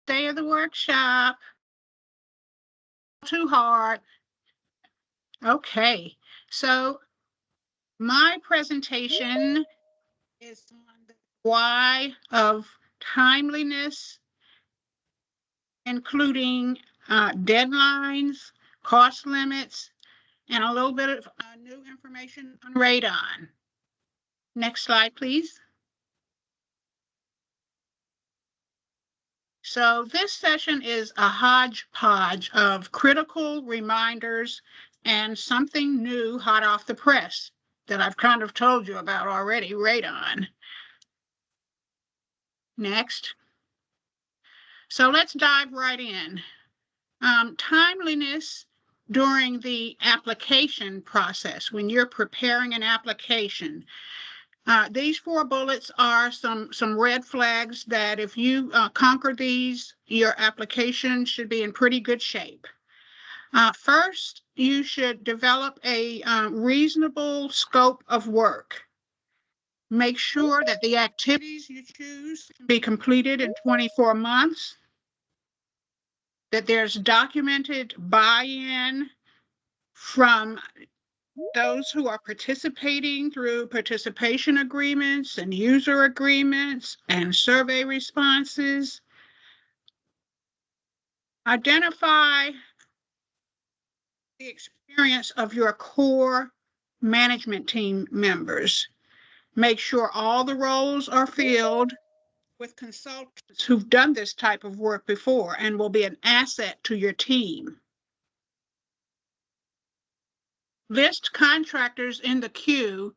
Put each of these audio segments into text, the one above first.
Day of the workshop. Too hard. Okay, so my presentation is on the why of timeliness, including deadlines, cost limits, and a little bit of new information on radon. Next slide, please. So this session is a hodgepodge of critical reminders and something new hot off the press that I've kind of told you about already, radon. Next. So let's dive right in. Timeliness during the application process, when you're preparing an application. These 4 bullets are some red flags that if you conquer these, your application should be in pretty good shape. First, you should develop a reasonable scope of work. Make sure that the activities you choose can be completed in 24 months, that there's documented buy-in from those who are participating through participation agreements and user agreements and survey responses. Identify the experience of your core management team members. Make sure all the roles are filled with consultants who've done this type of work before and will be an asset to your team. List contractors in the queue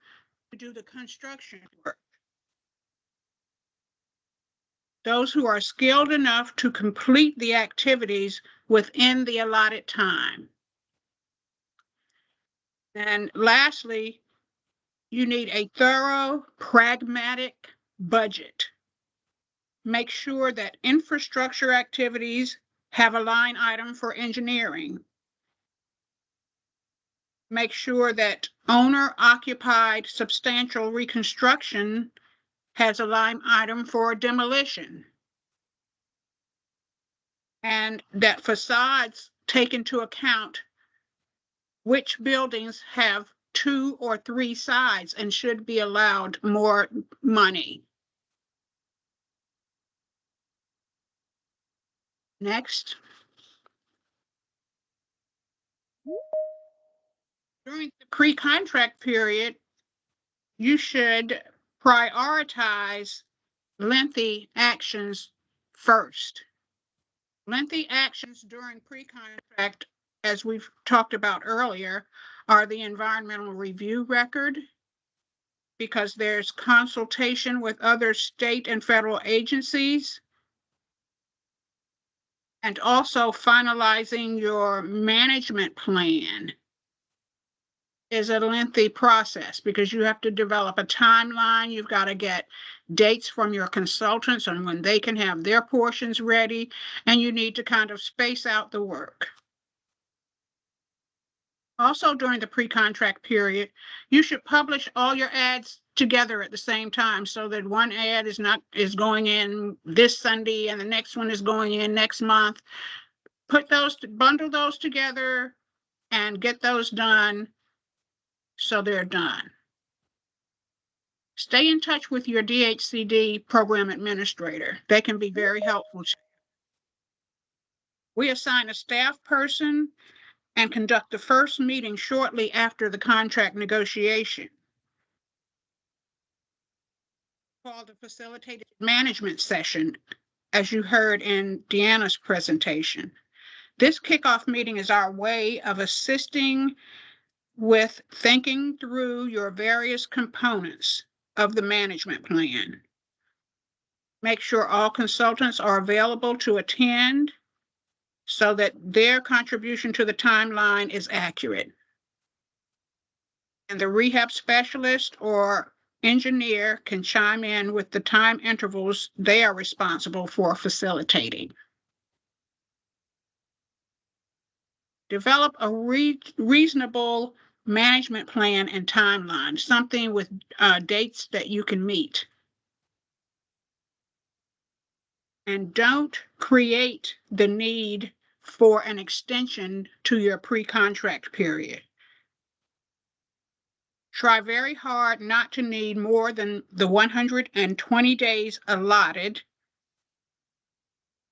to do the construction work. Those who are skilled enough to complete the activities within the allotted time. And lastly, you need a thorough, pragmatic budget. Make sure that infrastructure activities have a line item for engineering. Make sure that owner-occupied substantial reconstruction has a line item for demolition. And that facades take into account which buildings have 2 or 3 sides and should be allowed more money. Next. During the pre-contract period, you should prioritize lengthy actions first. Lengthy actions during pre-contract, as we've talked about earlier, are the environmental review record, because there's consultation with other state and federal agencies, and also finalizing your management plan is a lengthy process because you have to develop a timeline. You've got to get dates from your consultants on when they can have their portions ready, and you need to kind of space out the work. Also, during the pre-contract period, you should publish all your ads together at the same time so that one ad is going in this Sunday and the next one is going in next month. Bundle those together and get those done so they're done. Stay in touch with your DHCD program administrator. They can be very helpful. We assign a staff person and conduct the first meeting shortly after the contract negotiation, called a facilitated management session, as you heard in Deanna's presentation. This kickoff meeting is our way of assisting with thinking through your various components of the management plan. Make sure all consultants are available to attend so that their contribution to the timeline is accurate. And the rehab specialist or engineer can chime in with the time intervals they are responsible for facilitating. Develop a reasonable management plan and timeline, something with dates that you can meet. and don't create the need for an extension to your pre-contract period. Try very hard not to need more than the 120 days allotted.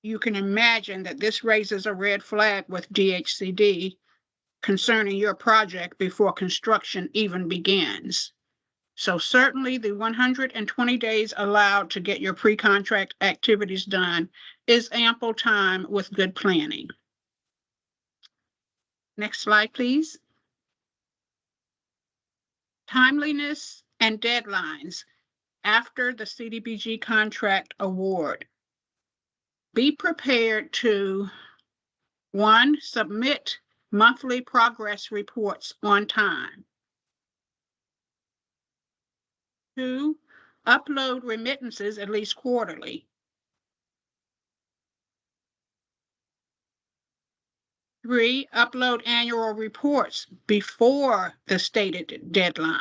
You can imagine that this raises a red flag with DHCD concerning your project before construction even begins. So certainly the 120 days allowed to get your pre-contract activities done is ample time with good planning. Next slide, please. Timeliness and deadlines after the CDBG contract award. Be prepared to, 1, submit monthly progress reports on time. 2, upload remittances at least quarterly. 3, upload annual reports before the stated deadline.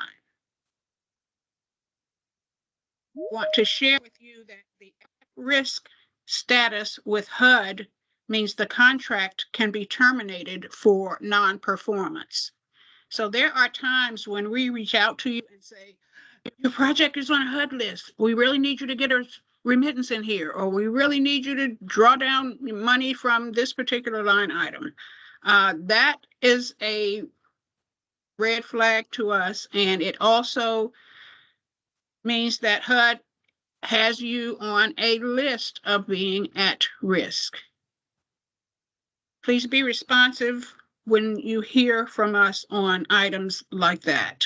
I want to share with you that the at-risk status with HUD means the contract can be terminated for non-performance. So there are times when we reach out to you and say, your project is on a HUD list. We really need you to get a remittance in here, or we really need you to draw down money from this particular line item. That is a red flag to us, and it also means that HUD has you on a list of being at risk. Please be responsive when you hear from us on items like that.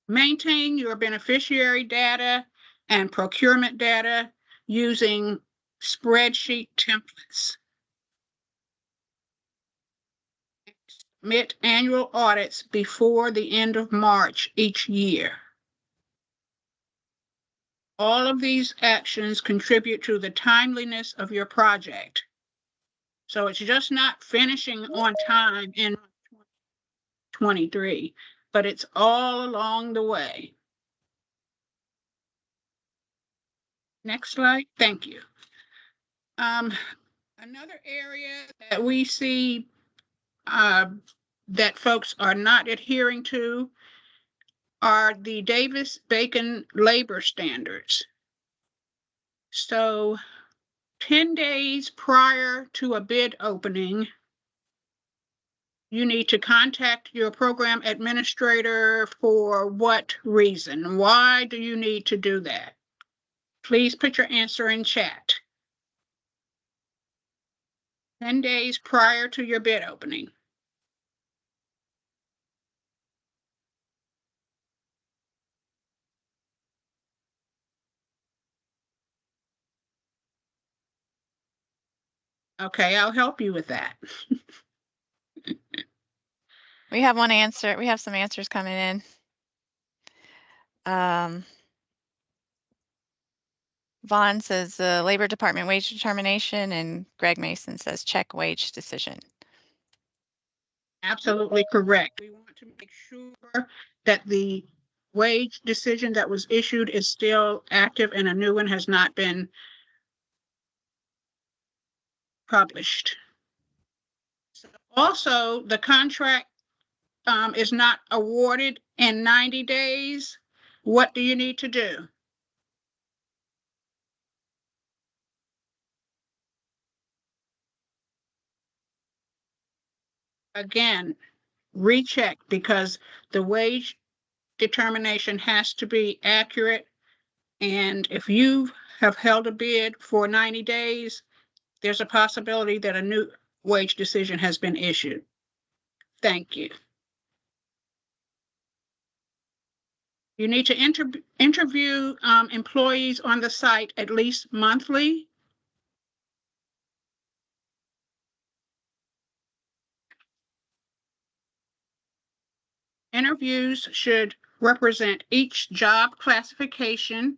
Maintain your beneficiary data and procurement data using spreadsheet templates. Submit annual audits before the end of March each year. All of these actions contribute to the timeliness of your project. So it's just not finishing on time in 2023, but it's all along the way. Next slide. Thank you. Another area that we see that folks are not adhering to are the Davis-Bacon labor standards. So 10 days prior to a bid opening, you need to contact your program administrator for what reason? Why do you need to do that? Please put your answer in chat. 10 days prior to your bid opening. Okay, I'll help you with that. We have one answer. We have some answers coming in. Vaughn says Labor Department wage determination, and Greg Mason says check wage decision. Absolutely correct. We want to make sure that the wage decision that was issued is still active and a new one has not been published. Also, the contract is not awarded in 90 days. What do you need to do? Again, recheck, because the wage determination has to be accurate. And if you have held a bid for 90 days, there's a possibility that a new wage decision has been issued. Thank you. You need to interview employees on the site at least monthly. Interviews should represent each job classification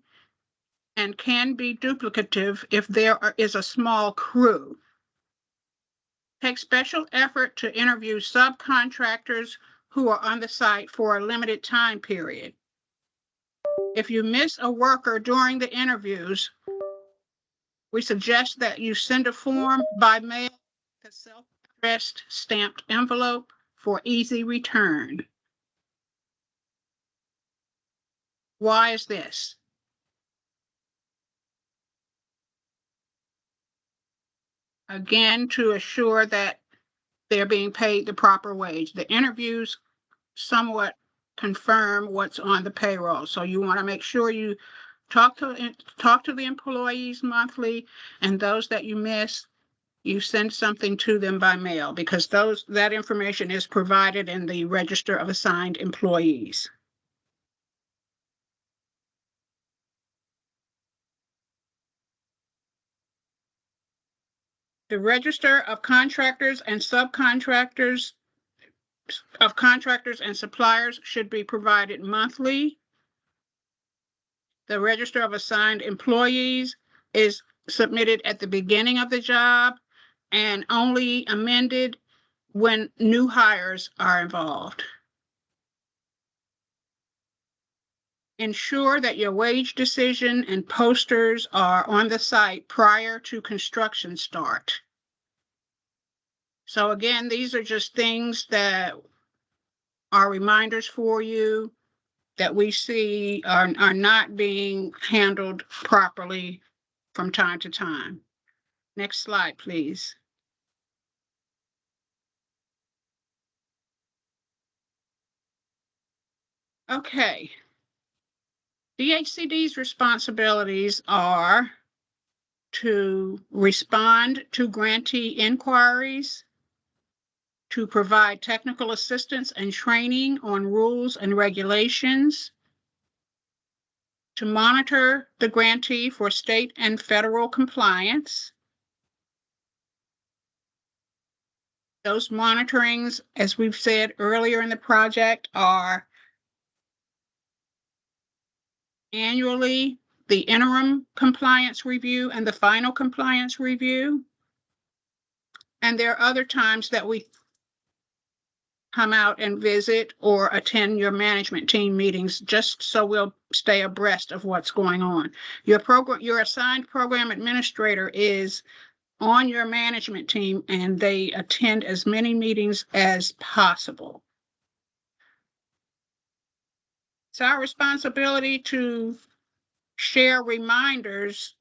and can be duplicative if there is a small crew. Take special effort to interview subcontractors who are on the site for a limited time period. If you miss a worker during the interviews, We suggest that you send a form by mail to self-addressed stamped envelope for easy return. Why is this? Again, to assure that they're being paid the proper wage. The interviews somewhat confirm what's on the payroll. So you want to make sure you talk to the employees monthly, and those that you miss, you send something to them by mail, because that information is provided in the register of assigned employees. The register of contractors and subcontractors of contractors and suppliers should be provided monthly. The register of assigned employees is submitted at the beginning of the job and only amended when new hires are involved. Ensure that your wage decision and posters are on the site prior to construction start. So again, these are just things that are reminders for you that we see are not being handled properly from time to time. Next slide, please. Okay. DHCD's responsibilities are to respond to grantee inquiries, to provide technical assistance and training on rules and regulations, to monitor the grantee for state and federal compliance. Those monitorings, as we've said earlier in the project, are annually the interim compliance review and the final compliance review. And there are other times that we come out and visit or attend your management team meetings, just so we'll stay abreast of what's going on. Your assigned program administrator is on your management team, and they attend as many meetings as possible. It's our responsibility to share reminders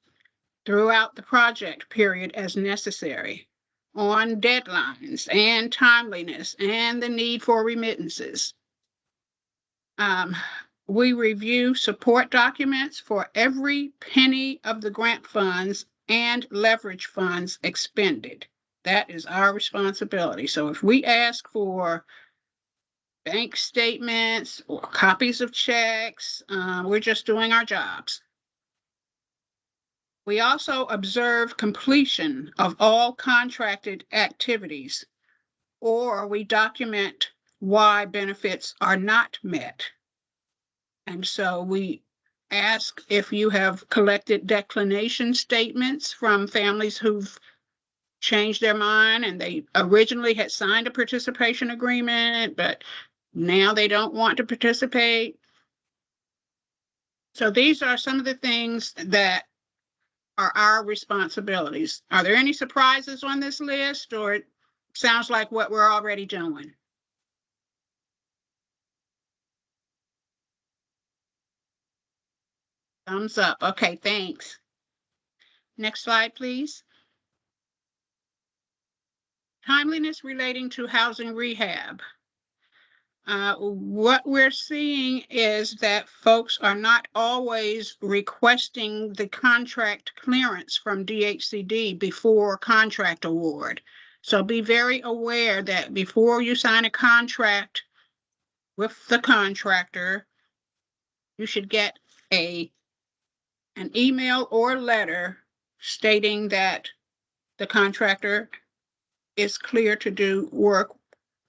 throughout the project period as necessary on deadlines and timeliness and the need for remittances. We review support documents for every penny of the grant funds and leverage funds expended. That is our responsibility. So if we ask for bank statements or copies of checks, we're just doing our jobs. We also observe completion of all contracted activities, or we document why benefits are not met. And so we ask if you have collected declination statements from families who've changed their mind and they originally had signed a participation agreement, but now they don't want to participate. So these are some of the things that are our responsibilities. Are there any surprises on this list, or it sounds like what we're already doing? Thumbs up. Okay, thanks. Next slide, please. Timeliness relating to housing rehab. What we're seeing is that folks are not always requesting the contract clearance from DHCD before contract award. So be very aware that before you sign a contract with the contractor, you should get an email or letter stating that the contractor is clear to do work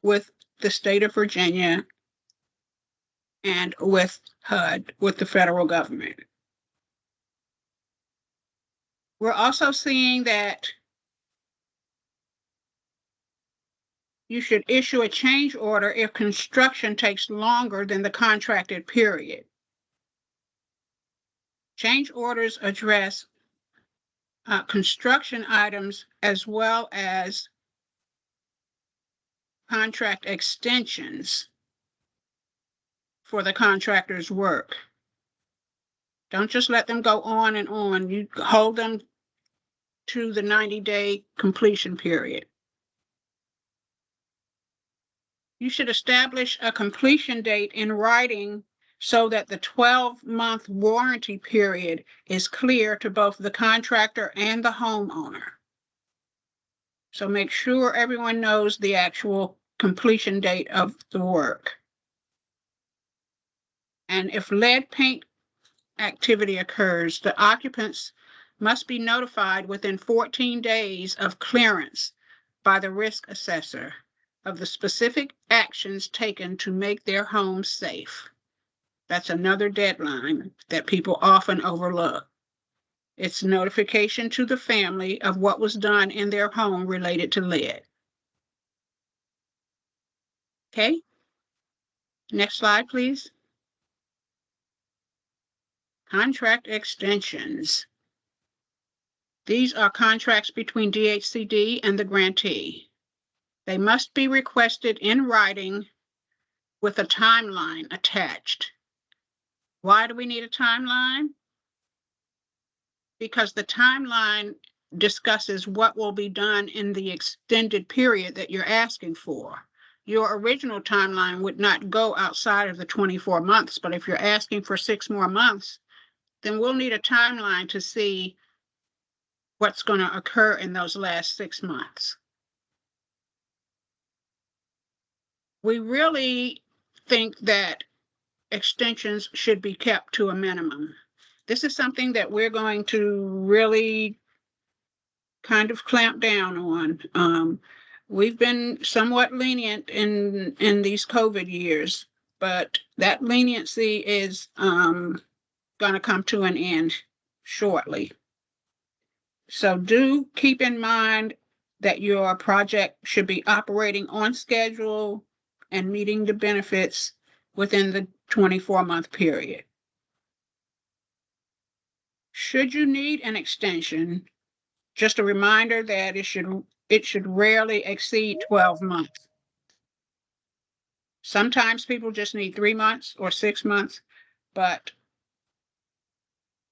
with the state of Virginia and with HUD, with the federal government. We're also seeing that you should issue a change order if construction takes longer than the contracted period. Change orders address construction items as well as contract extensions for the contractor's work. Don't just let them go on and on. You hold them to the 90-day completion period. You should establish a completion date in writing so that the 12-month warranty period is clear to both the contractor and the homeowner. So make sure everyone knows the actual completion date of the work. And if lead paint activity occurs, the occupants must be notified within 14 days of clearance by the risk assessor of the specific actions taken to make their home safe. That's another deadline that people often overlook. It's notification to the family of what was done in their home related to lead. Okay, next slide, please. Contract extensions. These are contracts between DHCD and the grantee. They must be requested in writing with a timeline attached. Why do we need a timeline? Because the timeline discusses what will be done in the extended period that you're asking for. Your original timeline would not go outside of the 24 months, but if you're asking for 6 more months, then we'll need a timeline to see what's going to occur in those last 6 months. We really think that extensions should be kept to a minimum. This is something that we're going to really kind of clamp down on. We've been somewhat lenient in these COVID years, but that leniency is going to come to an end shortly. So do keep in mind that your project should be operating on schedule and meeting the benefits within the 24-month period. Should you need an extension, just a reminder that it should rarely exceed 12 months. Sometimes people just need 3 months or 6 months, but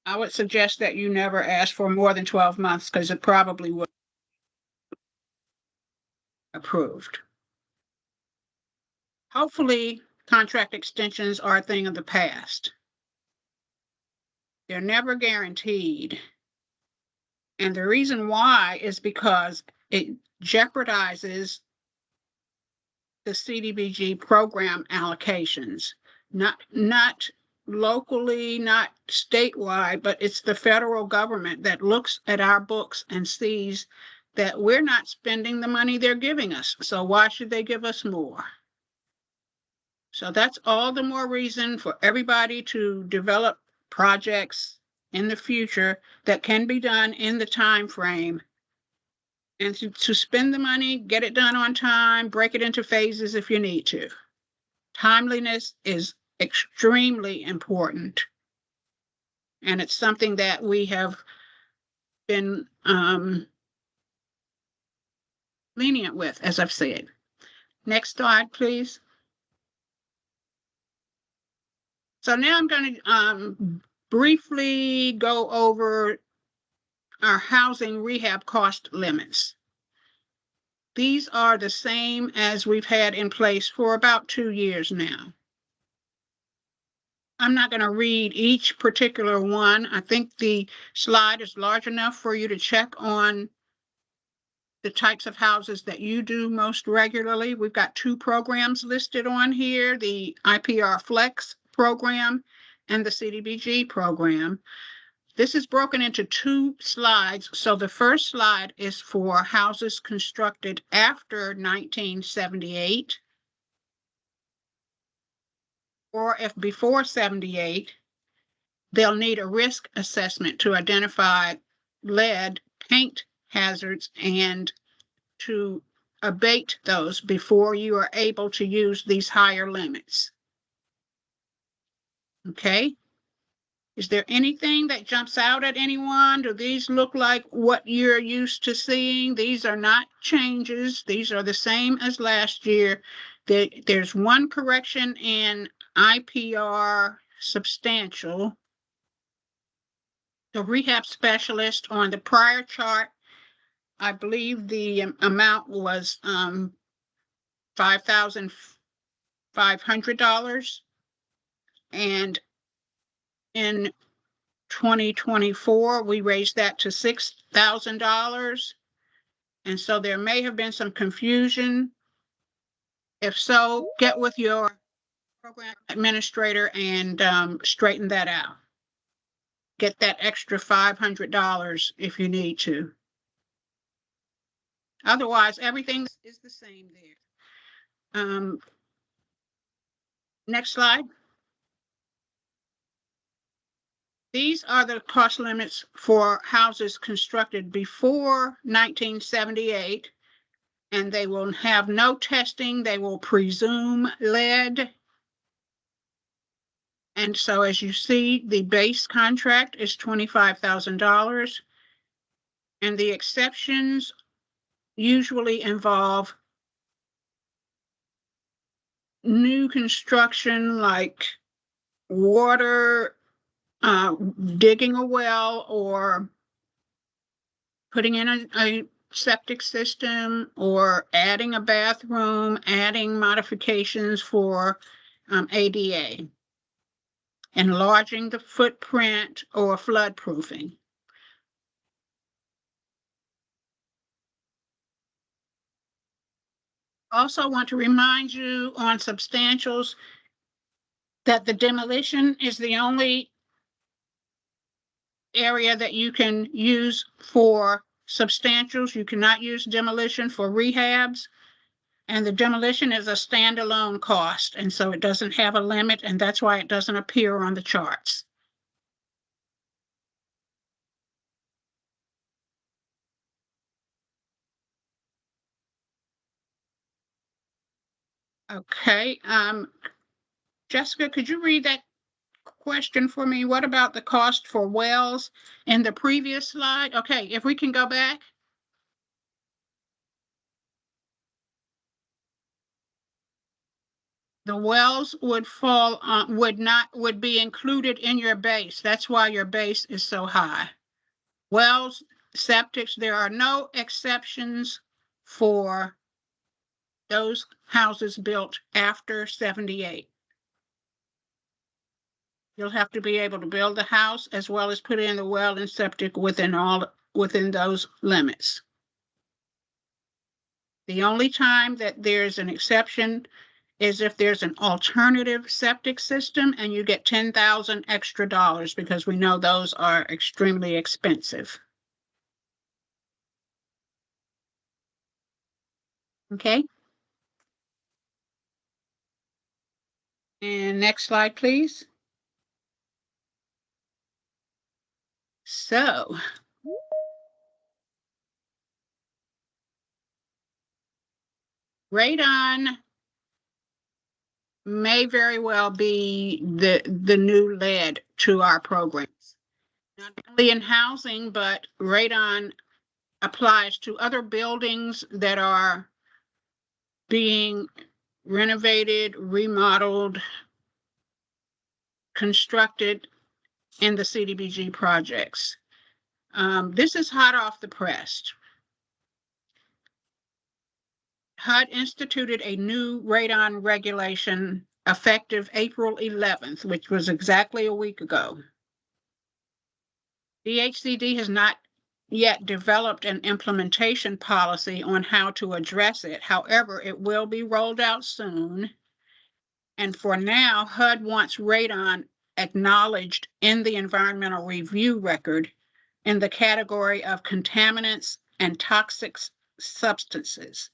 I would suggest that you never ask for more than 12 months because it probably would be approved. Hopefully, contract extensions are a thing of the past. They're never guaranteed. And the reason why is because it jeopardizes the CDBG program allocations, not locally, not statewide, but it's the federal government that looks at our books and sees that we're not spending the money they're giving us. So why should they give us more? So that's all the more reason for everybody to develop projects in the future that can be done in the time frame and to spend the money, get it done on time, break it into phases if you need to. Timeliness is extremely important. And it's something that we have been lenient with, as I've said. Next slide, please. So now I'm going to briefly go over our housing rehab cost limits. These are the same as we've had in place for about 2 years now. I'm not going to read each particular one. I think the slide is large enough for you to check on the types of houses that you do most regularly. We've got 2 programs listed on here, the IPR Flex program and the CDBG program. This is broken into 2 slides. So the first slide is for houses constructed after 1978, or if before 78, they'll need a risk assessment to identify lead paint hazards and to abate those before you are able to use these higher limits. Okay. Is there anything that jumps out at anyone? Do these look like what you're used to seeing? These are not changes. These are the same as last year. There's one correction in IPR substantial. The rehab specialist on the prior chart, I believe the amount was $5,500. And in 2024, we raised that to $6,000. And so there may have been some confusion. If so, get with your program administrator and straighten that out. Get that extra $500 if you need to. Otherwise, everything is the same there. Next slide. These are the cost limits for houses constructed before 1978, and they will have no testing. They will presume lead. And so as you see, the base contract is $25,000, and the exceptions usually involve new construction like water, digging a well or putting in a septic system or adding a bathroom, adding modifications for ADA, enlarging the footprint or flood proofing. Also want to remind you on substantials that the demolition is the only area that you can use for substantials. You cannot use demolition for rehabs. And the demolition is a standalone cost. And so it doesn't have a limit, and that's why it doesn't appear on the charts. Okay. Jessica, could you read that question for me? What about the cost for wells in the previous slide? Okay, if we can go back. The wells would fall on, would be included in your base. That's why your base is so high. Wells, septics, there are no exceptions for those houses built after 78. You'll have to be able to build the house as well as put in the well and septic within those limits. The only time that there's an exception is if there's an alternative septic system and you get $10,000 extra dollars, because we know those are extremely expensive. Okay. And next slide, please. So radon may very well be the new lead to our programs. Not only in housing, but radon applies to other buildings that are being renovated, remodeled, constructed in the CDBG projects. This is hot off the press. HUD instituted a new radon regulation effective April 11th, which was exactly a week ago. DHCD has not yet developed an implementation policy on how to address it. However, it will be rolled out soon. And for now, HUD wants radon acknowledged in the environmental review record in the category of contaminants and toxic substances.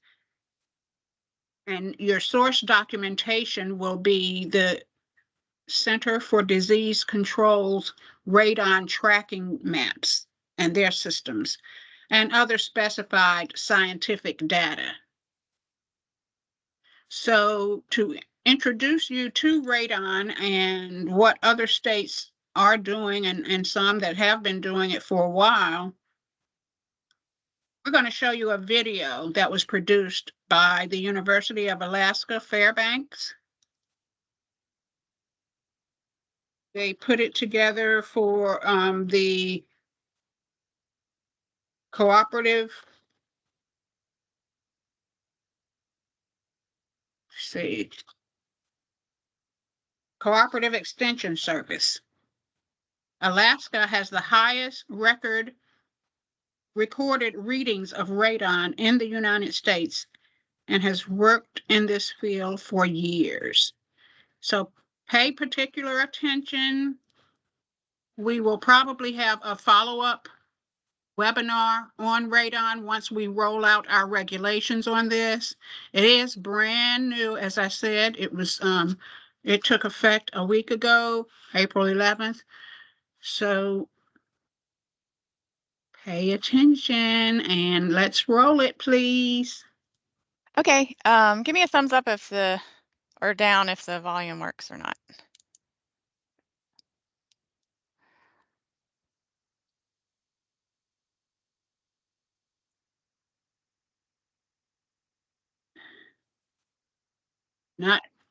And your source documentation will be the Center for Disease Control's radon tracking maps and their systems, and other specified scientific data. So to introduce you to radon and what other states are doing and some that have been doing it for a while. We're going to show you a video that was produced by the University of Alaska Fairbanks. They put it together for the cooperative, see, Cooperative Extension Service. Alaska has the highest recorded readings of radon in the United States and has worked in this field for years. So pay particular attention. We will probably have a follow-up webinar on radon once we roll out our regulations on this. It is brand new, as I said. It took effect a week ago, April 11th. So pay attention and let's roll it, please. Okay, give me a thumbs up or down if the volume works or not.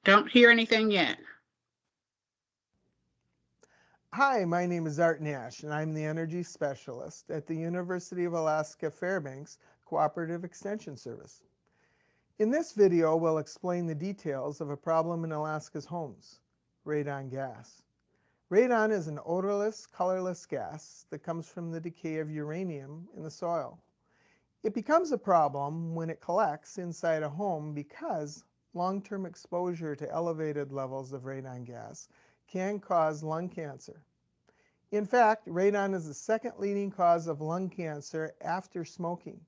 Don't hear anything yet. Hi, my name is Art Nash, and I'm the Energy Specialist at the University of Alaska Fairbanks Cooperative Extension Service. In this video, we'll explain the details of a problem in Alaska's homes, radon gas. Radon is an odorless, colorless gas that comes from the decay of uranium in the soil. It becomes a problem when it collects inside a home because long-term exposure to elevated levels of radon gas can cause lung cancer. In fact, radon is the second leading cause of lung cancer after smoking.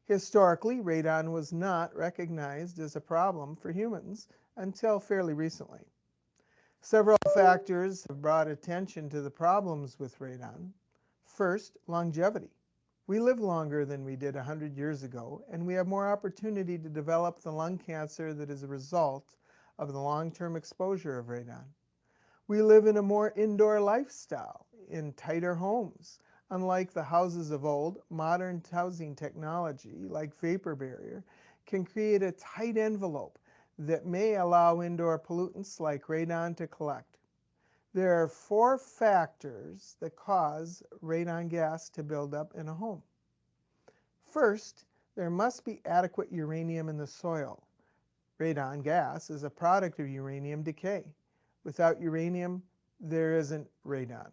Historically, radon was not recognized as a problem for humans until fairly recently. Several factors have brought attention to the problems with radon. First, longevity. We live longer than we did 100 years ago, and we have more opportunity to develop the lung cancer that is a result of the long-term exposure of radon. We live in a more indoor lifestyle, in tighter homes. Unlike the houses of old, modern housing technology, like vapor barrier, can create a tight envelope that may allow indoor pollutants like radon to collect. There are 4 factors that cause radon gas to build up in a home. First, there must be adequate uranium in the soil. Radon gas is a product of uranium decay. Without uranium, there isn't radon.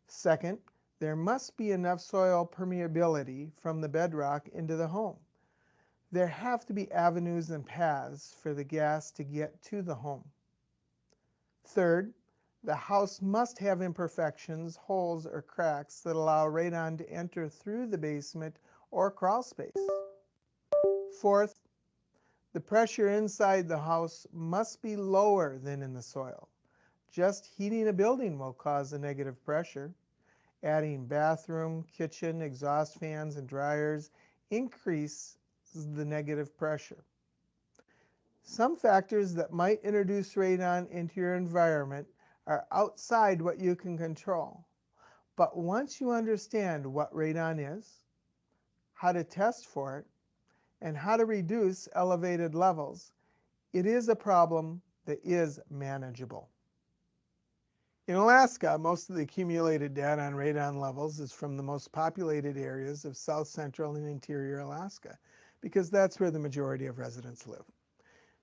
Second, there must be enough soil permeability from the bedrock into the home. There have to be avenues and paths for the gas to get to the home. Third, the house must have imperfections, holes, or cracks that allow radon to enter through the basement or crawl space. Fourth, the pressure inside the house must be lower than in the soil. Just heating a building will cause a negative pressure. Adding bathroom, kitchen, exhaust fans, and dryers increases the negative pressure. Some factors that might introduce radon into your environment are outside what you can control. But once you understand what radon is, how to test for it, and how to reduce elevated levels, it is a problem that is manageable. In Alaska, most of the accumulated data on radon levels is from the most populated areas of south central and interior Alaska, because that's where the majority of residents live.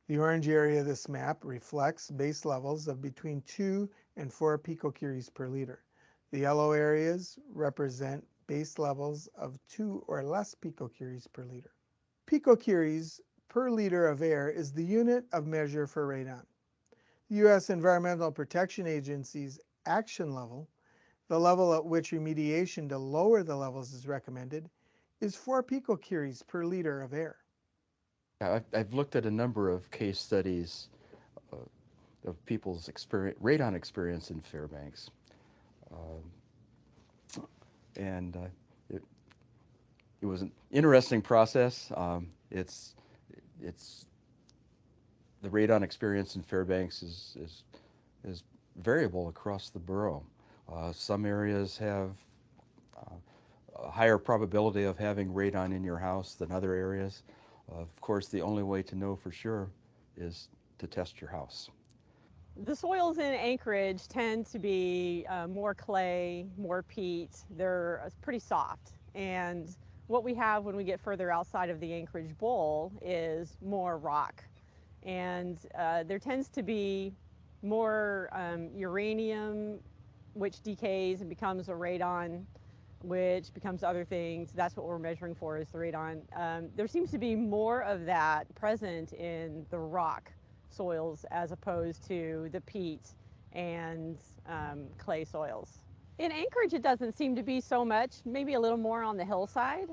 The orange area of this map reflects base levels of between 2 and 4 picocuries per liter. The yellow areas represent base levels of 2 or less picocuries per liter. Picocuries per liter of air is the unit of measure for radon. The U.S. Environmental Protection Agency's action level, the level at which remediation to lower the levels is recommended, is 4 picocuries per liter of air. I've looked at a number of case studies uh, of people's radon experience in Fairbanks. And it, it was an interesting process. It's the radon experience in Fairbanks is variable across the borough. Some areas have a higher probability of having radon in your house than other areas. Of course, the only way to know for sure is to test your house. The soils in Anchorage tend to be more clay, more peat. They're pretty soft. And what we have when we get further outside of the Anchorage Bowl is more rock. And there tends to be more uranium, which decays and becomes a radon, which becomes other things. That's what we're measuring for, is the radon. There seems to be more of that present in the rock soils as opposed to the peat and clay soils. In Anchorage, it doesn't seem to be so much, maybe a little more on the hillside.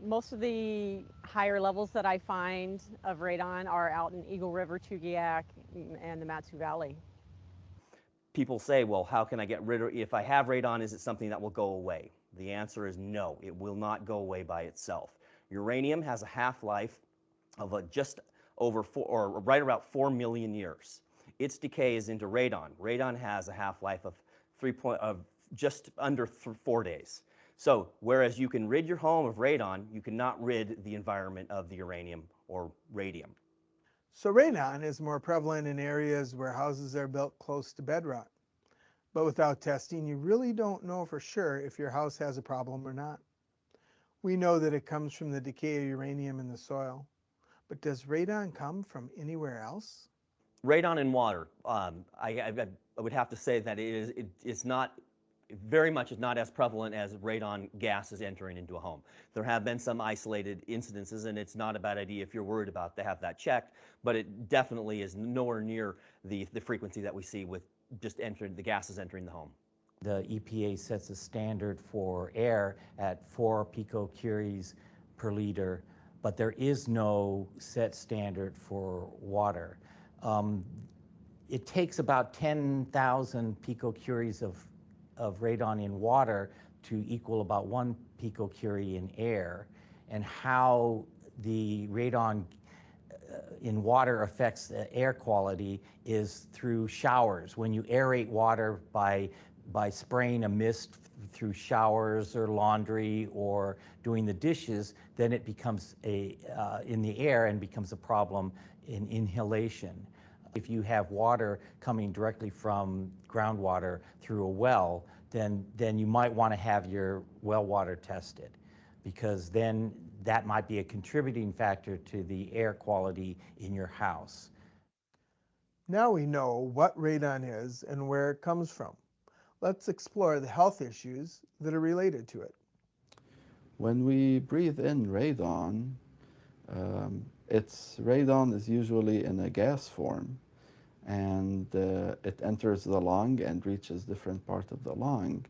Most of the higher levels that I find of radon are out in Eagle River, Chugiak, and the Matsu Valley. People say, well, how can I get rid of, if I have radon, is it something that will go away? The answer is no, it will not go away by itself. Uranium has a half-life of just over or right around 4 million years. Its decay is into radon. Radon has a half-life of just under 4 days. So whereas you can rid your home of radon, you cannot rid the environment of the uranium or radium. So radon is more prevalent in areas where houses are built close to bedrock. But without testing, you really don't know for sure if your house has a problem or not. We know that it comes from the decay of uranium in the soil. But does radon come from anywhere else? Radon in water, I would have to say that it's not, very much is not as prevalent as radon gases entering into a home. There have been some isolated incidences, and it's not a bad idea if you're worried about to have that checked, but it definitely is nowhere near the frequency that we see with just the gases entering the home. The EPA sets a standard for air at 4 picocuries per liter, but there is no set standard for water. It takes about 10,000 picocuries of radon in water to equal about 1 picocurie in air. And how the radon in water affects the air quality is through showers. When you aerate water by spraying a mist through showers or laundry or doing the dishes, then it becomes in the air and becomes a problem in inhalation. If you have water coming directly from groundwater through a well, then you might want to have your well water tested, because then that might be a contributing factor to the air quality in your house. Now we know what radon is and where it comes from. Let's explore the health issues that are related to it. When we breathe in radon, radon is usually in a gas form, and it enters the lung and reaches different parts of the lung.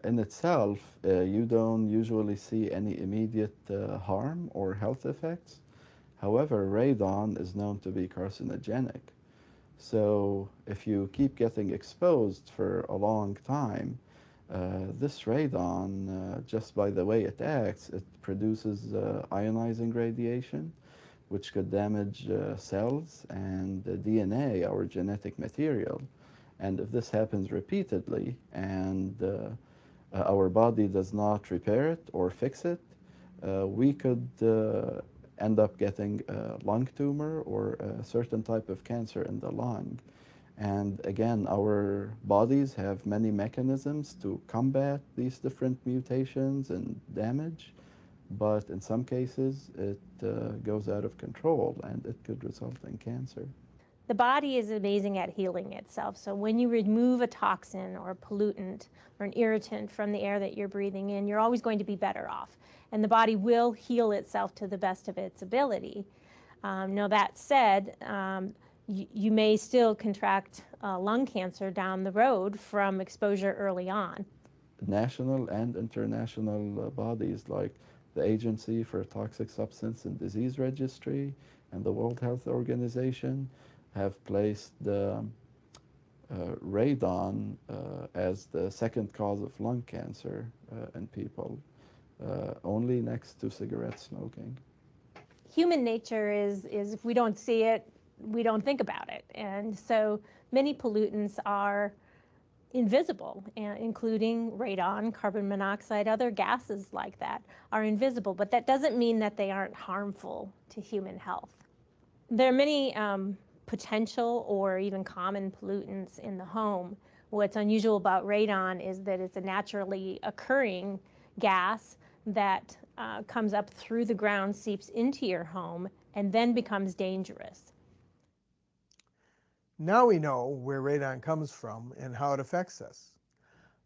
In itself, you don't usually see any immediate harm or health effects. However, radon is known to be carcinogenic. So if you keep getting exposed for a long time, this radon, just by the way it acts, it produces ionizing radiation, which could damage cells and DNA, our genetic material. And if this happens repeatedly and our body does not repair it or fix it, we could end up getting a lung tumor or a certain type of cancer in the lung. And again, our bodies have many mechanisms to combat these different mutations and damage, but in some cases it goes out of control and it could result in cancer. The body is amazing at healing itself. So when you remove a toxin or a pollutant or an irritant from the air that you're breathing in, you're always going to be better off. And the body will heal itself to the best of its ability. Now that said, you may still contract lung cancer down the road from exposure early on. National and international bodies like the Agency for Toxic Substance and Disease Registry and the World Health Organization have placed the radon as the second cause of lung cancer in people, only next to cigarette smoking. Human nature is if we don't see it, we don't think about it. And so many pollutants are invisible, including radon, carbon monoxide, other gases like that are invisible, but that doesn't mean that they aren't harmful to human health. There are many potential or even common pollutants in the home. What's unusual about radon is that it's a naturally occurring gas that comes up through the ground, seeps into your home, and then becomes dangerous. Now we know where radon comes from and how it affects us.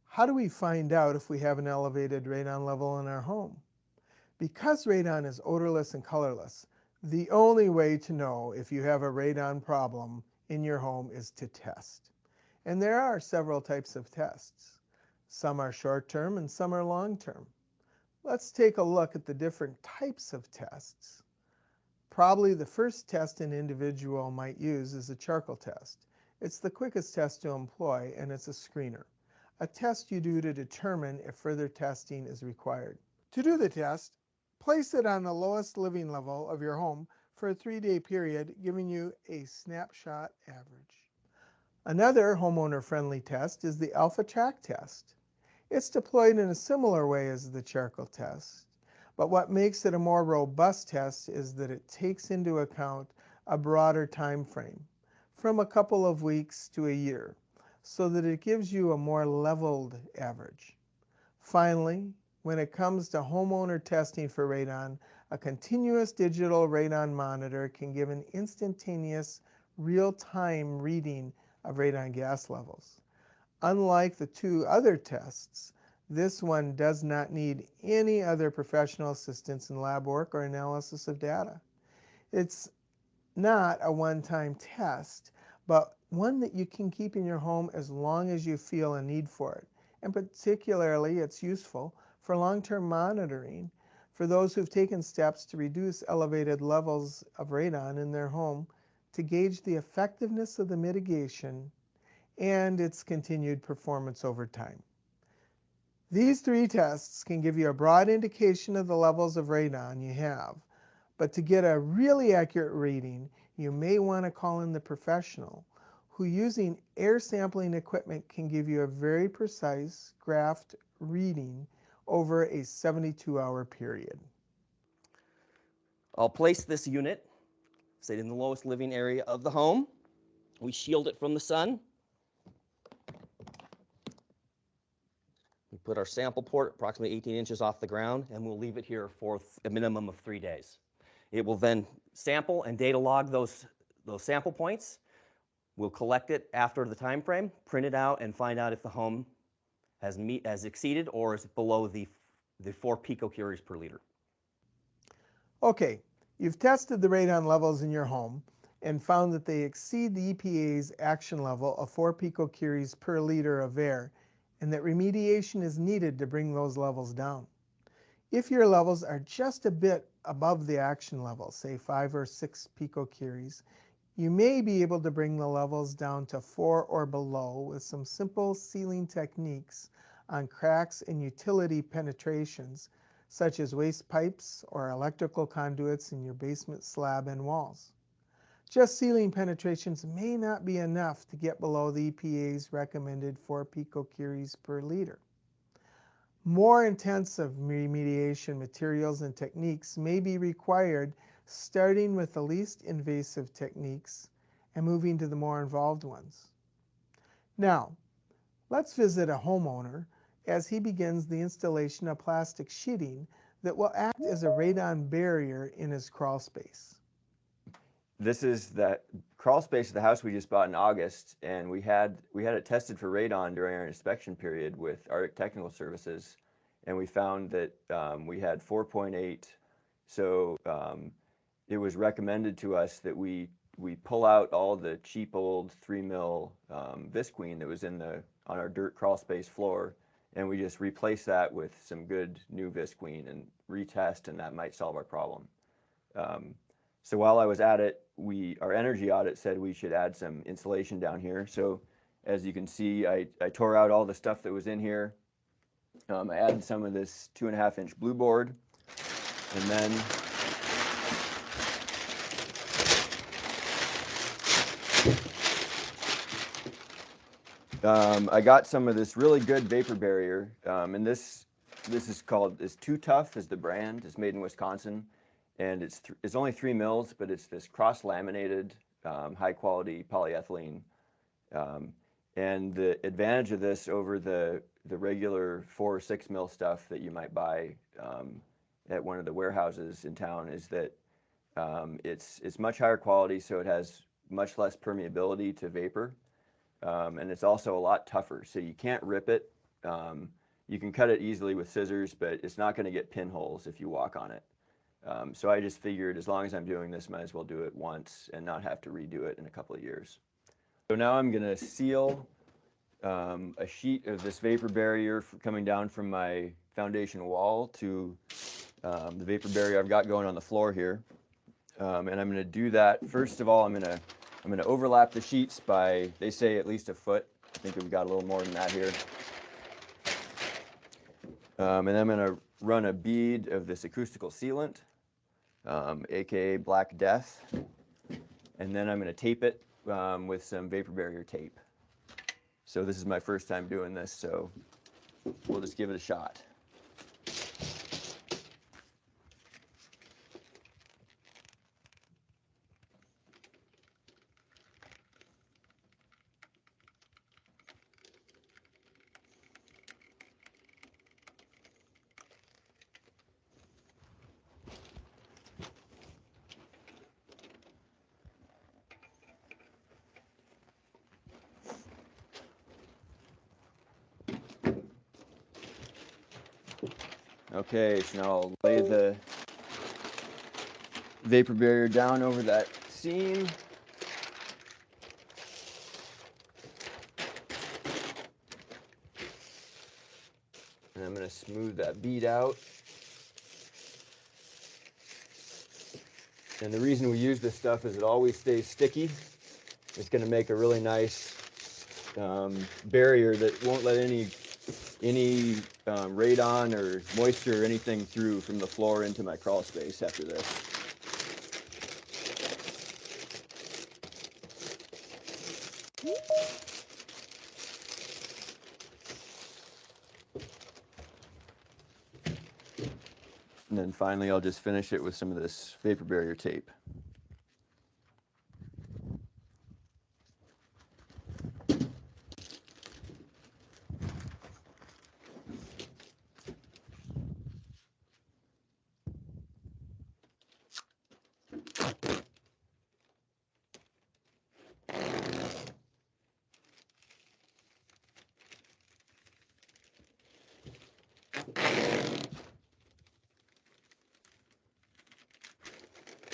How do we find out if we have an elevated radon level in our home? Because radon is odorless and colorless, the only way to know if you have a radon problem in your home is to test. And there are several types of tests. Some are short-term and some are long-term. Let's take a look at the different types of tests. Probably the first test an individual might use is a charcoal test. It's the quickest test to employ, and it's a screener, a test you do to determine if further testing is required. To do the test, place it on the lowest living level of your home for a 3-day period, giving you a snapshot average. Another homeowner-friendly test is the alpha track test. It's deployed in a similar way as the charcoal test, but what makes it a more robust test is that it takes into account a broader time frame, from a couple of weeks to a year, so that it gives you a more leveled average. Finally, when it comes to homeowner testing for radon, a continuous digital radon monitor can give an instantaneous, real-time reading of radon gas levels. Unlike the two other tests, this one does not need any other professional assistance in lab work or analysis of data. It's not a one-time test, but one that you can keep in your home as long as you feel a need for it. And particularly, it's useful for long-term monitoring for those who've taken steps to reduce elevated levels of radon in their home to gauge the effectiveness of the mitigation and its continued performance over time. These three tests can give you a broad indication of the levels of radon you have, but to get a really accurate reading, you may want to call in the professional who, using air sampling equipment, can give you a very precise graphed reading over a 72-hour period. I'll place this unit, say, in the lowest living area of the home. We shield it from the sun. We put our sample port approximately 18 inches off the ground, and we'll leave it here for a minimum of 3 days. It will then sample and data log those sample points. We'll collect it after the time frame, print it out, and find out if the home has exceeded or is below the 4 picocuries per liter. Okay, you've tested the radon levels in your home and found that they exceed the EPA's action level of 4 picocuries per liter of air, and that remediation is needed to bring those levels down. If your levels are just a bit above the action level, say 5 or 6 picocuries, you may be able to bring the levels down to 4 or below with some simple sealing techniques on cracks and utility penetrations, such as waste pipes or electrical conduits in your basement slab and walls. Just sealing penetrations may not be enough to get below the EPA's recommended 4 picocuries per liter. More intensive remediation materials and techniques may be required, starting with the least invasive techniques and moving to the more involved ones. Now, let's visit a homeowner as he begins the installation of plastic sheeting that will act as a radon barrier in his crawl space. This is the crawl space of the house we just bought in August, and we had it tested for radon during our inspection period with Arctic Technical Services, and we found that we had 4.8. So it was recommended to us that we pull out all the cheap old 3 mil visqueen that was on our dirt crawl space floor, and we just replace that with some good new visqueen and retest, and that might solve our problem. So while I was at it, our energy audit said we should add some insulation down here. So as you can see, I tore out all the stuff that was in here. I added some of this 2.5-inch blue board, and then I got some of this really good vapor barrier, and this is Too Tough is the brand. It's made in Wisconsin, and it's only 3 mils, but it's this cross-laminated, high-quality polyethylene. And the advantage of this over the regular 4 or 6 mil stuff that you might buy at one of the warehouses in town is that it's much higher quality, so it has much less permeability to vapor, and it's also a lot tougher. So you can't rip it. You can cut it easily with scissors, but it's not going to get pinholes if you walk on it. So I just figured as long as I'm doing this, might as well do it once and not have to redo it in a couple of years. So now I'm going to seal a sheet of this vapor barrier coming down from my foundation wall to the vapor barrier I've got going on the floor here. And I'm going to do that. First of all, I'm going to overlap the sheets by, they say, at least a foot. I think we've got a little more than that here. And I'm going to run a bead of this acoustical sealant, aka Black Death, and then I'm going to tape it with some vapor barrier tape. So this is my first time doing this, so we'll just give it a shot. Okay, so now I'll lay the vapor barrier down over that seam. And I'm going to smooth that bead out. And the reason we use this stuff is it always stays sticky. It's going to make a really nice barrier that won't let any radon or moisture or anything through from the floor into my crawl space after this. And then finally I'll just finish it with some of this vapor barrier tape.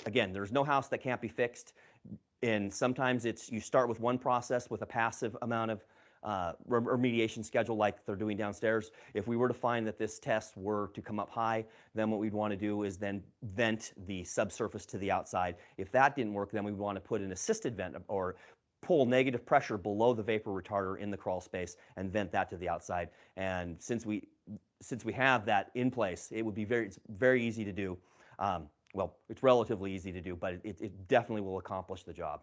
Again, there's no house that can't be fixed. And sometimes you start with one process with a passive amount of remediation schedule like they're doing downstairs. If we were to find that this test were to come up high, then what we'd want to do is then vent the subsurface to the outside. If that didn't work, then we'd want to put an assisted vent or pull negative pressure below the vapor retarder in the crawl space and vent that to the outside. And since we have that in place, it would be very easy to do. Well, it's relatively easy to do, but it definitely will accomplish the job.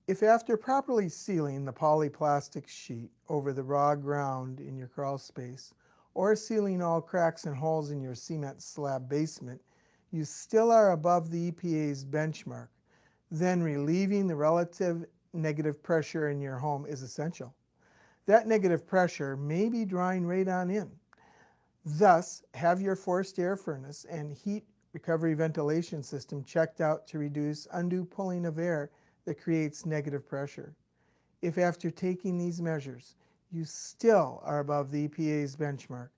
If after properly sealing the polyplastic sheet over the raw ground in your crawl space, or sealing all cracks and holes in your cement slab basement, you still are above the EPA's benchmark, then relieving the relative negative pressure in your home is essential. That negative pressure may be drawing radon in. Thus, have your forced air furnace and heat recovery ventilation system checked out to reduce undue pulling of air that creates negative pressure. If after taking these measures, you still are above the EPA's benchmark,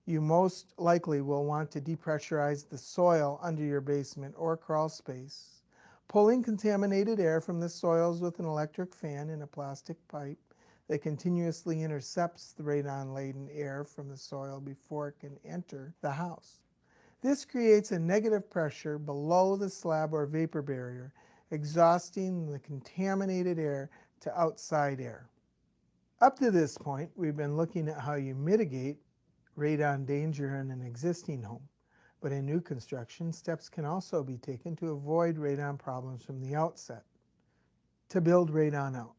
you most likely will want to depressurize the soil under your basement or crawl space. Pulling contaminated air from the soils with an electric fan in a plastic pipe that continuously intercepts the radon-laden air from the soil before it can enter the house. This creates a negative pressure below the slab or vapor barrier, exhausting the contaminated air to outside air. Up to this point, we've been looking at how you mitigate radon danger in an existing home. But in new construction, steps can also be taken to avoid radon problems from the outset. To build radon out.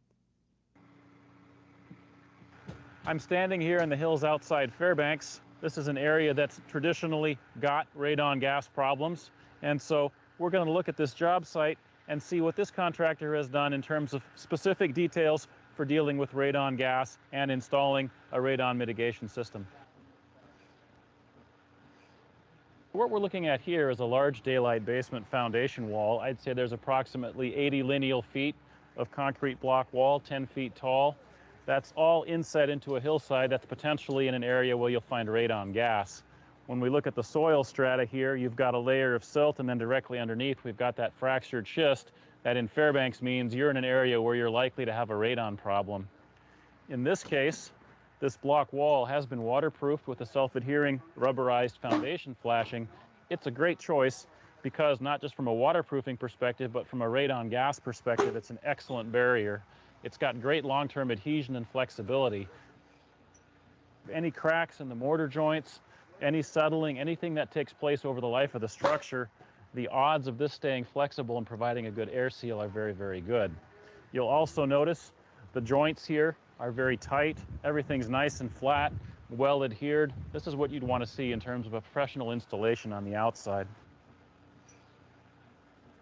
I'm standing here in the hills outside Fairbanks. This is an area that's traditionally got radon gas problems. And so we're going to look at this job site and see what this contractor has done in terms of specific details for dealing with radon gas and installing a radon mitigation system. What we're looking at here is a large daylight basement foundation wall. I'd say there's approximately 80 lineal feet of concrete block wall, 10 feet tall. That's all inset into a hillside that's potentially in an area where you'll find radon gas. When we look at the soil strata here, you've got a layer of silt, and then directly underneath we've got that fractured schist that in Fairbanks means you're in an area where you're likely to have a radon problem. In this case, this block wall has been waterproofed with a self-adhering rubberized foundation flashing. It's a great choice because not just from a waterproofing perspective, but from a radon gas perspective, it's an excellent barrier. It's got great long-term adhesion and flexibility. Any cracks in the mortar joints, any settling, anything that takes place over the life of the structure, the odds of this staying flexible and providing a good air seal are very, very good. You'll also notice the joints here are very tight. Everything's nice and flat, well adhered. This is what you'd want to see in terms of a professional installation on the outside.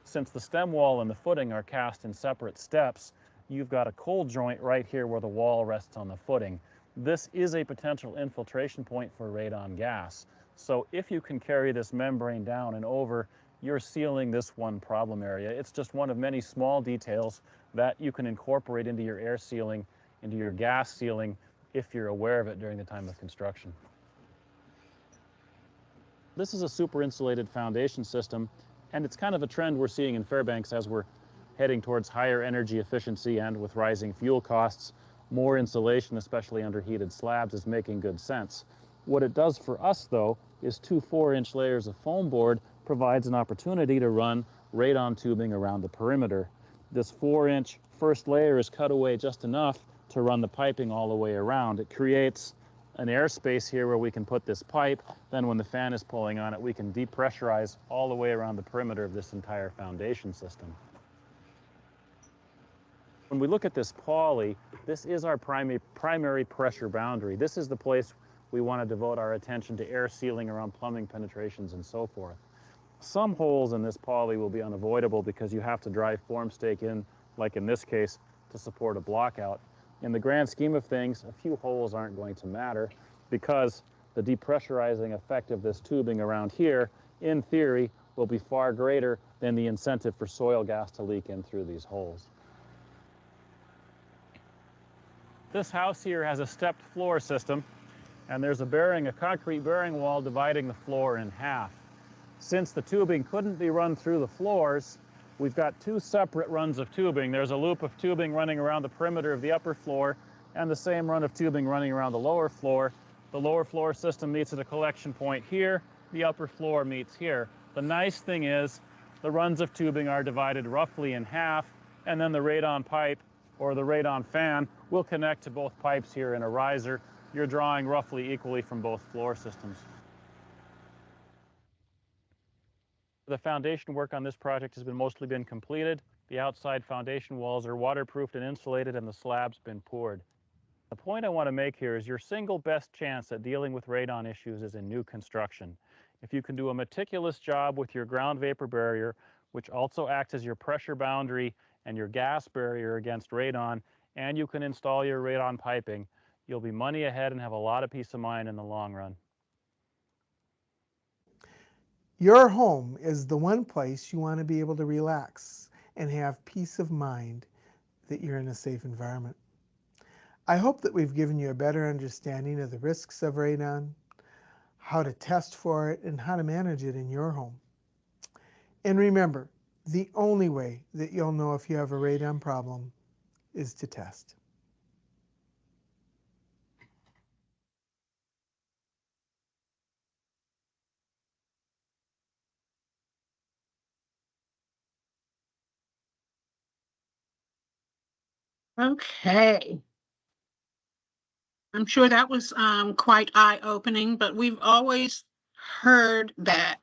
Since the stem wall and the footing are cast in separate steps, you've got a cold joint right here where the wall rests on the footing. This is a potential infiltration point for radon gas. So if you can carry this membrane down and over, you're sealing this one problem area. It's just one of many small details that you can incorporate into your air sealing, into your gas sealing, if you're aware of it during the time of construction. This is a super insulated foundation system, and it's kind of a trend we're seeing in Fairbanks as we're heading towards higher energy efficiency, and with rising fuel costs, more insulation, especially under heated slabs, is making good sense. What it does for us, though, is 2 4-inch layers of foam board provides an opportunity to run radon tubing around the perimeter. This 4-inch first layer is cut away just enough to run the piping all the way around. It creates an airspace here where we can put this pipe. Then when the fan is pulling on it, we can depressurize all the way around the perimeter of this entire foundation system. When we look at this poly, this is our primary pressure boundary. This is the place we want to devote our attention to air sealing around plumbing penetrations and so forth. Some holes in this poly will be unavoidable because you have to drive form stake in, like in this case, to support a block out. In the grand scheme of things, a few holes aren't going to matter because the depressurizing effect of this tubing around here, in theory, will be far greater than the incentive for soil gas to leak in through these holes. This house here has a stepped floor system, and there's a concrete bearing wall dividing the floor in half. Since the tubing couldn't be run through the floors, we've got 2 separate runs of tubing. There's a loop of tubing running around the perimeter of the upper floor and the same run of tubing running around the lower floor. The lower floor system meets at a collection point here. The upper floor meets here. The nice thing is the runs of tubing are divided roughly in half, and then the radon pipe or the radon fan will connect to both pipes here in a riser. You're drawing roughly equally from both floor systems. The foundation work on this project has mostly been completed. The outside foundation walls are waterproofed and insulated, and the slab's been poured. The point I want to make here is your single best chance at dealing with radon issues is in new construction. If you can do a meticulous job with your ground vapor barrier, which also acts as your pressure boundary and your gas barrier against radon, and you can install your radon piping, you'll be money ahead and have a lot of peace of mind in the long run. Your home is the one place you want to be able to relax and have peace of mind that you're in a safe environment. I hope that we've given you a better understanding of the risks of radon, how to test for it, and how to manage it in your home. And remember, the only way that you'll know if you have a radon problem is to test. Okay. I'm sure that was quite eye-opening, but we've always heard that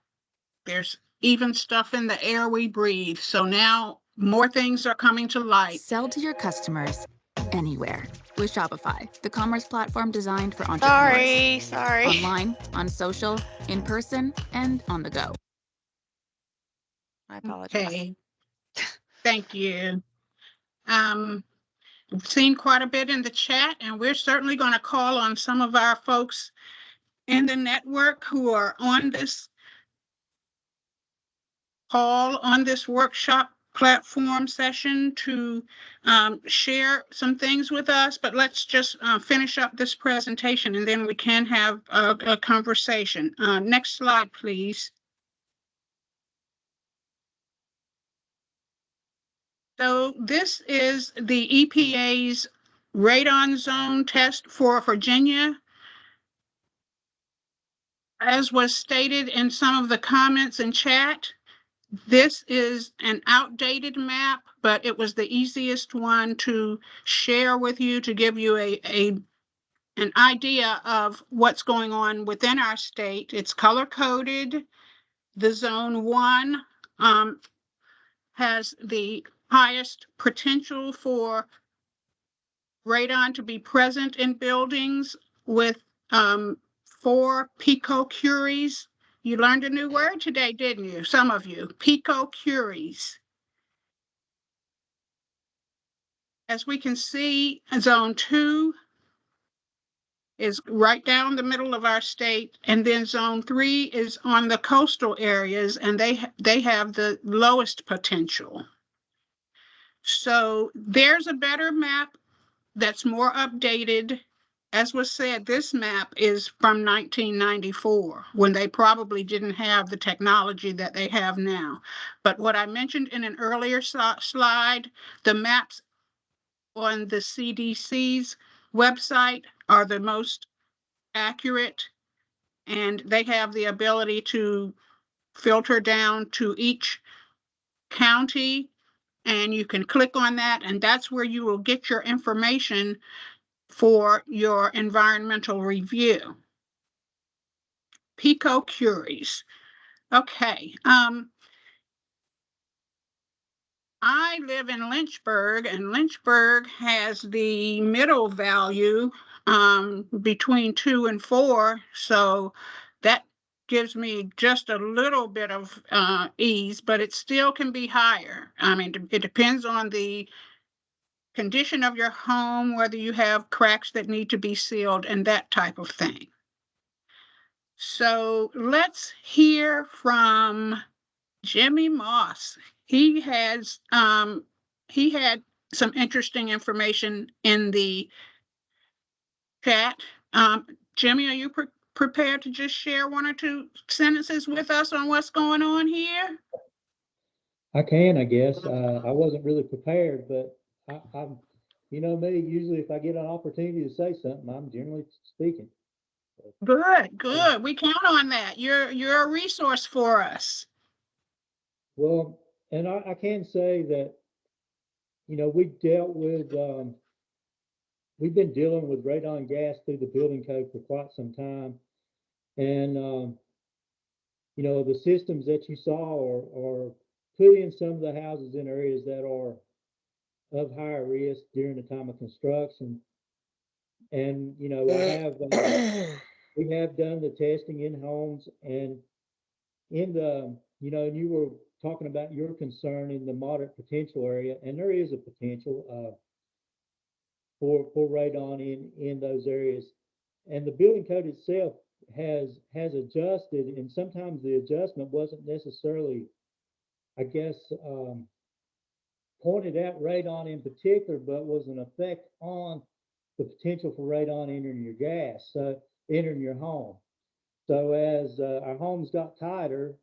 there's even stuff in the air we breathe. So now more things are coming to light. Sell to your customers anywhere with Shopify, the commerce platform designed for entrepreneurs. Sorry. Online, on social, in person, and on the go. I apologize. Okay. Thank you. We've seen quite a bit in the chat, and we're certainly going to call on some of our folks in the network who are on this call, on this workshop platform session to share some things with us, but let's just finish up this presentation and then we can have a conversation. Next slide, please. So this is the EPA's radon zone test for Virginia. As was stated in some of the comments in chat, this is an outdated map, but it was the easiest one to share with you to give you an idea of what's going on within our state. It's color coded. The zone 1 has the highest potential for radon to be present in buildings with 4 picocuries. You learned a new word today, didn't you? Some of you, picocuries. As we can see, zone 2 is right down the middle of our state, and then zone 3 is on the coastal areas, and they have the lowest potential. So there's a better map that's more updated. As was said, this map is from 1994, when they probably didn't have the technology that they have now. But what I mentioned in an earlier slide, the maps on the CDC's website are the most accurate, and they have the ability to filter down to each county, and you can click on that, and that's where you will get your information for your environmental review. Picocuries. Okay. I live in Lynchburg, and Lynchburg has the middle value between 2 and 4. So that gives me just a little bit of ease, but it still can be higher. I mean, it depends on the condition of your home, whether you have cracks that need to be sealed and that type of thing. So let's hear from Jimmy Moss. He had some interesting information in the chat. Jimmy, are you prepared to just share 1 or 2 sentences with us on what's going on here? I can, I guess. I wasn't really prepared, but I'm, you know me, usually if I get an opportunity to say something, I'm generally speaking. Good. We count on that. You're a resource for us. Well, and I can say that, you know, we've been dealing with radon gas through the building code for quite some time. And, you know, the systems that you saw are put in some of the houses in areas that are of higher risk during the time of construction. And, you know, we have done the testing in homes, and in the, you know, and you were talking about your concern in the moderate potential area, and there is a potential for radon in those areas. And the building code itself has adjusted, and sometimes the adjustment wasn't necessarily, I guess, pointed out radon in particular, but was an effect on the potential for radon entering your gas, so entering your home. So as our homes got tighter,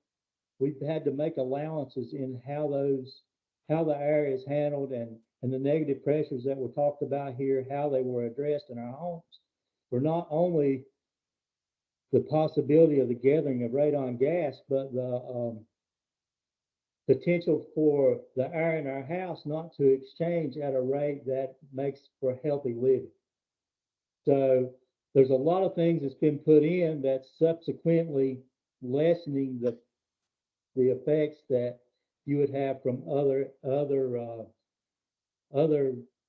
we've had to make allowances in how the area is handled, and the negative pressures that were talked about here, how they were addressed in our homes, were not only the possibility of the gathering of radon gas, but the potential for the air in our house not to exchange at a rate that makes for healthy living. So there's a lot of things that's been put in that's subsequently lessening the effects that you would have from other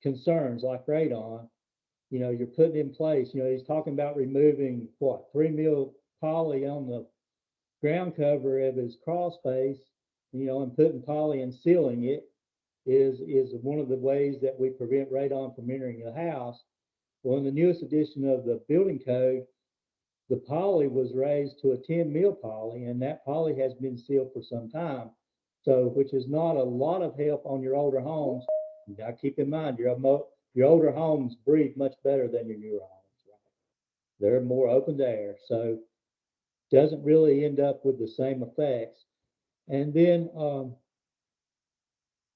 concerns like radon, you're putting in place, he's talking about removing 3 mil poly on the ground cover of his crawl space, and putting poly and sealing it is one of the ways that we prevent radon from entering the house. Well, in the newest edition of the building code, the poly was raised to a 10 mil poly, and that poly has been sealed for some time. So, which is not a lot of help on your older homes. Now, keep in mind, your older homes breathe much better than your newer homes. Right? They're more open to air, so doesn't really end up with the same effects. And then,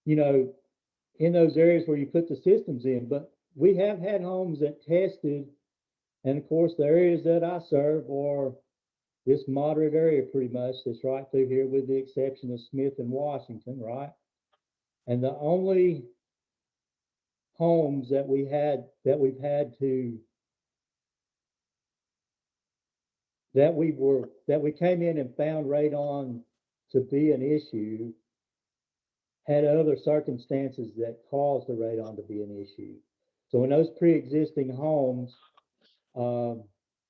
in those areas where you put the systems in, but we have had homes that tested, and of course, the areas that I serve are this moderate area pretty much that's right through here, with the exception of Smith and Washington, right? And the only homes that we've had to that we came in and found radon to be an issue had other circumstances that caused the radon to be an issue. So in those pre-existing homes,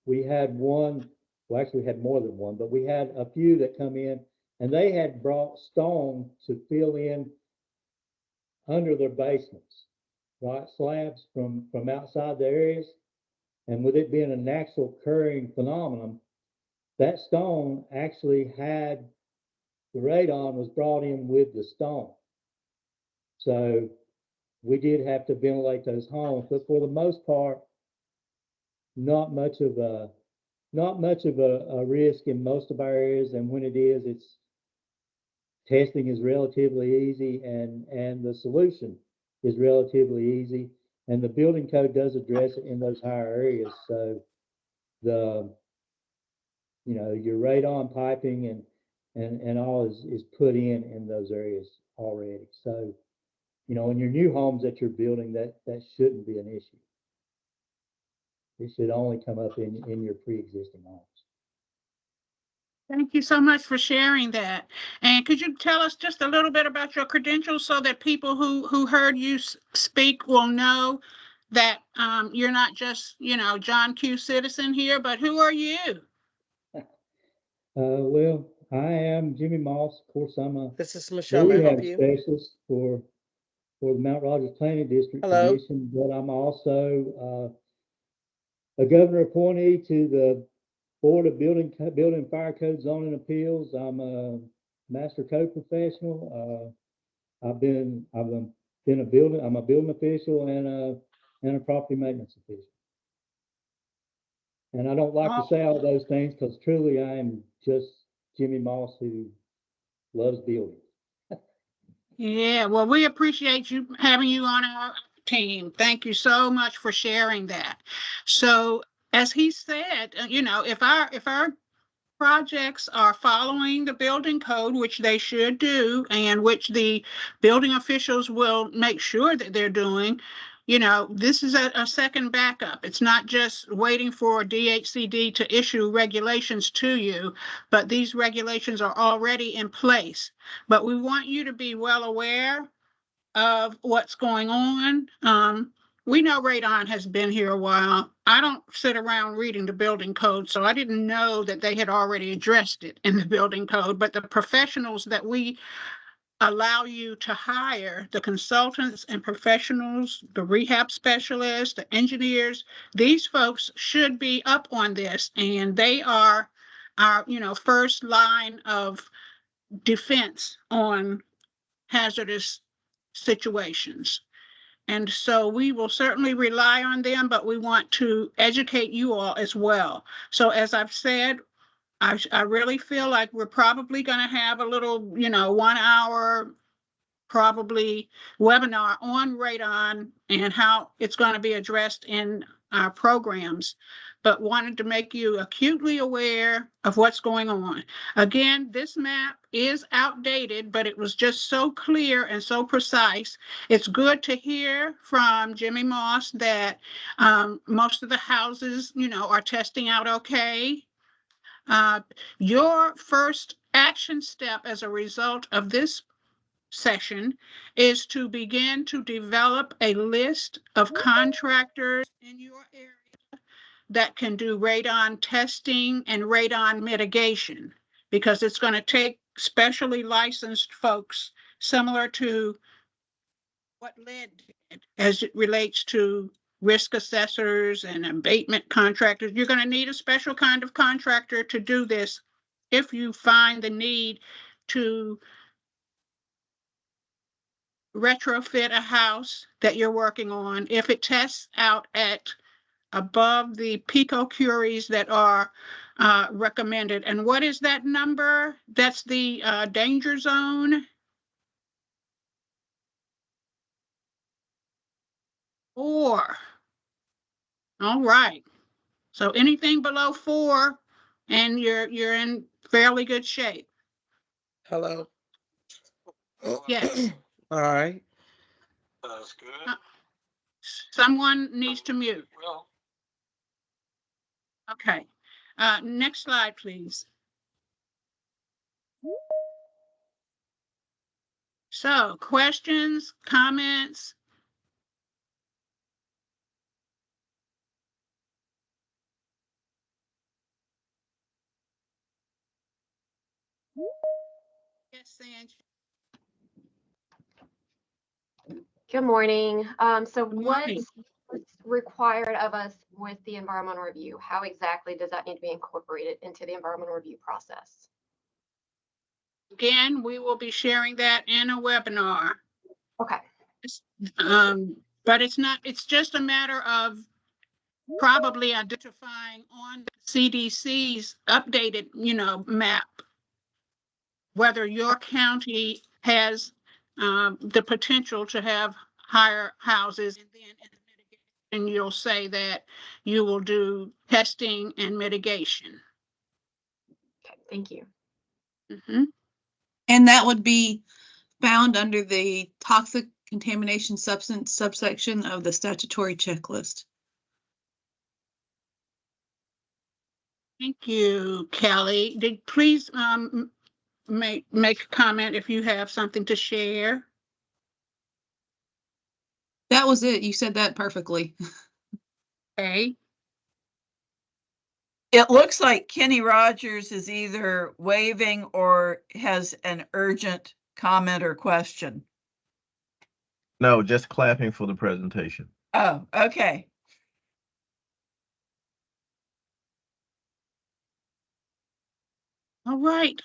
we had one, well, actually we had more than one, but we had a few that come in, and they had brought stone to fill in under their basements, right? Slabs from outside the areas. And with it being a natural occurring phenomenon, that stone actually had, the radon was brought in with the stone. So we did have to ventilate those homes, but for the most part, not much of a risk in most of our areas. And when it is, it's testing is relatively easy, and the solution is relatively easy. And the building code does address it in those higher areas. So your radon piping and all is put in those areas already. So, in your new homes that you're building, that shouldn't be an issue. It should only come up in your pre-existing homes. Thank you so much for sharing that. And could you tell us just a little bit about your credentials so that people who heard you speak will know that you're not just, John Q. Citizen here, but who are you? Well, I am Jimmy Moss. Of course, I'm This is Michelle. May I help you? Specialist for the Mount Rogers Planning District Commission, but I'm also a governor appointee to the Board of Building and Fire Code Zoning Appeals. I'm a master code professional. I'm a building official and a property maintenance official. And I don't like to say all those things because truly I am just Jimmy Moss who loves building. Yeah, well, we appreciate you having you on our team. Thank you so much for sharing that. So, as he said, if our projects are following the building code, which they should do, and which the building officials will make sure that they're doing, this is a second backup. It's not just waiting for DHCD to issue regulations to you, but these regulations are already in place. But we want you to be well aware of what's going on. We know radon has been here a while. I don't sit around reading the building code, so I didn't know that they had already addressed it in the building code, but the professionals that we allow you to hire, the consultants and professionals, the rehab specialists, the engineers, these folks should be up on this, and they are our, first line of defense on hazardous situations. And so we will certainly rely on them, but we want to educate you all as well. So as I've said, I really feel like we're probably going to have a little, 1 hour probably webinar on radon and how it's going to be addressed in our programs, but wanted to make you acutely aware of what's going on. Again, this map is outdated, but it was just so clear and so precise. It's good to hear from Jimmy Moss that most of the houses, are testing out okay. Your first action step as a result of this session is to begin to develop a list of contractors in your area that can do radon testing and radon mitigation, because it's going to take specially licensed folks similar to what lead did as it relates to risk assessors and abatement contractors. You're going to need a special kind of contractor to do this if you find the need to retrofit a house that you're working on. If it tests out at above the picocuries that are recommended. And what is that number? That's the danger zone. 4. All right. So anything below 4 and you're in fairly good shape. Hello. Yes. All right. That's good. Someone needs to mute. Well, Okay. Next slide, please. So questions, comments? Yes, Sanj. Good morning. So Good what's morning. required of us with the environmental review? How exactly does that need to be incorporated into the environmental review process? Again, we will be sharing that in a webinar. Okay. But it's just a matter of probably identifying on CDC's updated, map, whether your county has the potential to have higher houses. And then in the mitigation, you'll say that you will do testing and mitigation. Okay, thank you. Mm-hmm. And that would be found under the toxic contamination substance subsection of the statutory checklist. Thank you, Kelly. Please make a comment if you have something to share. That was it. You said that perfectly. Okay. It looks like Kenny Rogers is either waving or has an urgent comment or question. no, just clapping for the presentation. Oh, okay. All right.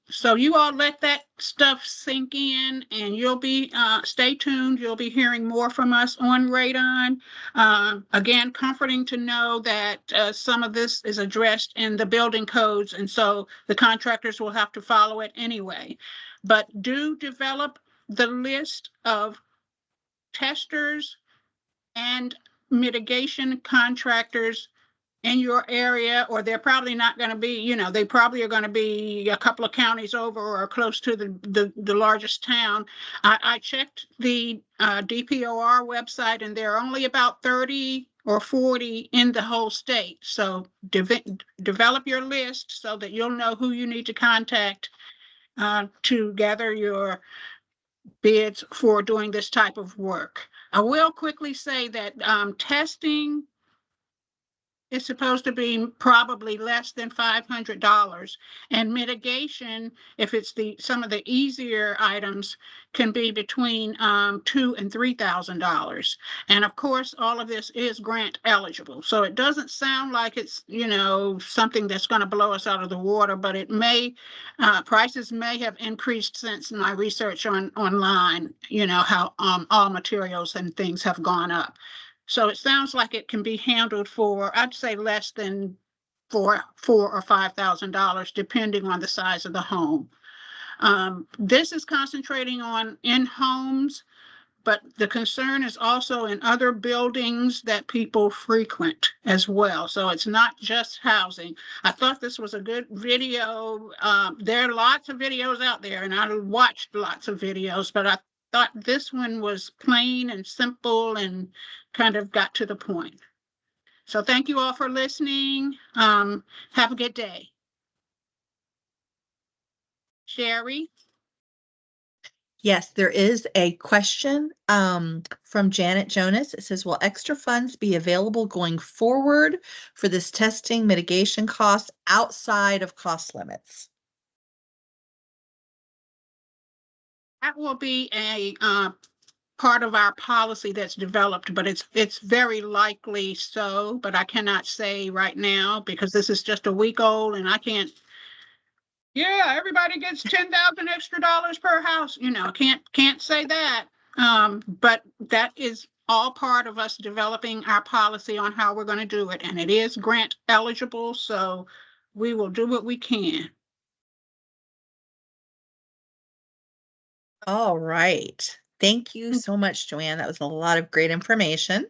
So you all let that stuff sink in, and you'll be stay tuned. You'll be hearing more from us on Radon. Again, comforting to know that some of this is addressed in the building codes, and so the contractors will have to follow it anyway. But do develop the list of testers and mitigation contractors in your area, or they're probably not going to be, they probably are going to be a couple of counties over or close to the largest town. I checked the DPOR website, and there are only about 30 or 40 in the whole state. So develop your list so that you'll know who you need to contact to gather your bids for doing this type of work. I will quickly say that testing is supposed to be probably less than $500, and mitigation, if it's some of the easier items, can be between $2,000 and $3,000. And of course, all of this is grant eligible, so it doesn't sound like it's something that's going to blow us out of the water, but it may prices may have increased since my research online. How all materials and things have gone up. So it sounds like it can be handled for, I'd say, less than $4,000 or $5,000, depending on the size of the home. This is concentrating on in homes, but the concern is also in other buildings that people frequent as well. So it's not just housing. I thought this was a good video. There are lots of videos out there, and I watched lots of videos, but I thought this one was plain and simple and kind of got to the point. So thank you all for listening. Have a good day. Sherry? Yes, there is a question from Janet Jonas. It says, will extra funds be available going forward for this testing mitigation cost outside of cost limits? That will be a part of our policy that's developed, but it's very likely so, but I cannot say right now because this is just a week old and I can't. Yeah, everybody gets 10,000 extra dollars per house. You know, can't say that. But that is all part of us developing our policy on how we're going to do it, and it is grant eligible, so we will do what we can. All right. Thank you so much, Joanne. That was a lot of great information.